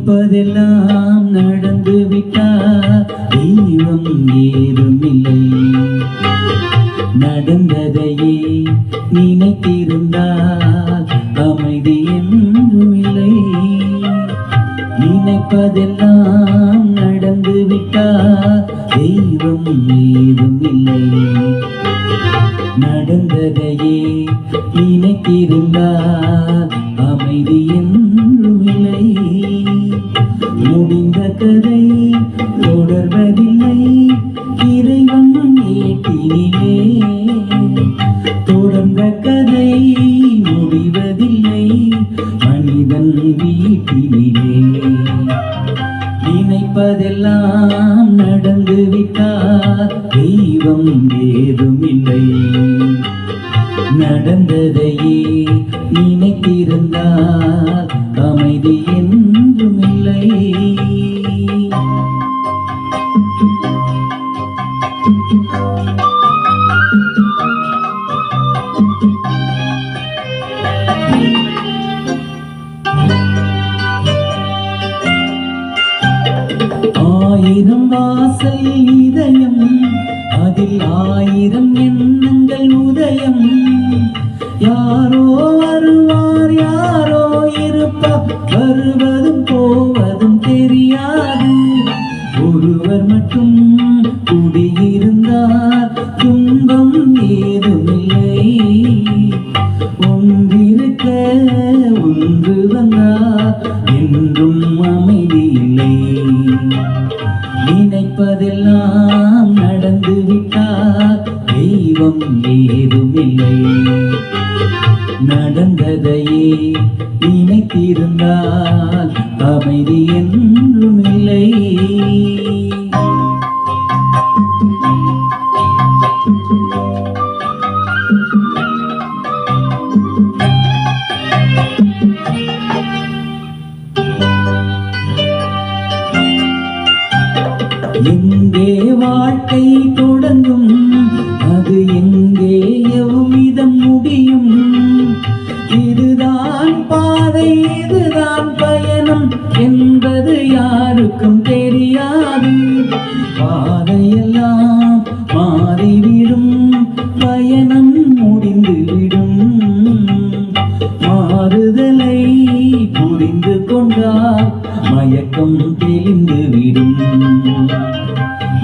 நினைப்பதெல்லாம் நடந்து விட்டால் தெய்வம் ஏதுமில்லை. நடந்ததையே நினைத்திருந்தால் அமைதி என்றுமில்லை. நினைப்பதெல்லாம் நடந்து விட்டால் தெய்வம் ஏதுமில்லை. நடந்ததையே நினைத்திருந்தால் அமைதி என்றுமில்லை. முடிந்த கதை தொடர்வதில்லை இறைவன் ஏட்டினிலே. தொடர்ந்த கதை முடிவதில்லை மனிதன் வீட்டினிலே. நினைப்பதெல்லாம் நடந்து விட்டால் தெய்வம் ஏதுமில்லை. நடந்ததையே நினைத்திருந்தால் அமைதி என்றுமில்லை. ஆயிரம் வாசல் இதயம் அதில் ஆயிரம் எண்ணங்கள் உதயம். யாரோ வருவார் யாரோ இருப்பார் வருவதும் போவதும் தெரியாது. ஒருவர் மட்டும் குடியிருந்தார் துன்பம் ஏதுமில்லை. ஒன்றிருக்க ஒன்று வந்தார் என்றும் அமைதி இல்லை. நினைப்பதெல்லாம் நடந்து விட்டால் தெய்வம் ஏதுமில்லை. நடந்ததையே நினைத்திருந்தால் அமைதி என்றுமில்லை. எங்கே வாழ்க்கை தொடங்கும் அது எங்கே எவ்விதம் முடியும். இதுதான் பாதை இதுதான் பயணம் என்பது யாருக்கும் தெரியாது. பாதையெல்லாம் மாறிவிடும் பயணம் முடிந்துவிடும். மாறுதலை புரிந்து கொண்டால் மயக்கம் தெளிந்துவிடும்.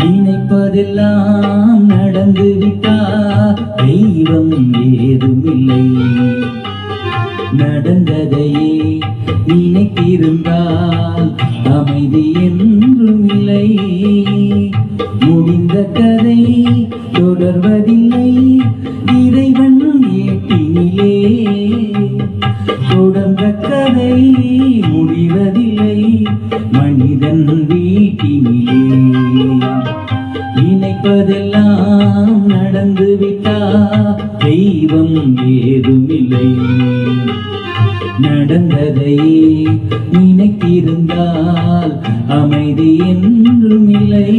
நினைப்பதெல்லாம் நடந்து விட்டால் தெய்வம் ஏதுமில்லை. நடந்ததையே நினைத்திருந்தால் அமைதி என்றுமில்லை. முடிந்த கதை தொடர்வதில்லை இறைவன் ஏட்டினிலே. தொடர்ந்த கதை முடிவதில்லை மனிதன் வீட்டினிலே. நினைப்பதெல்லாம் நடந்து விட்டால் தெய்வம் ஏதுமில்லை. நடந்ததையே நினைத்திருந்தால் அமைதி என்றுமில்லை.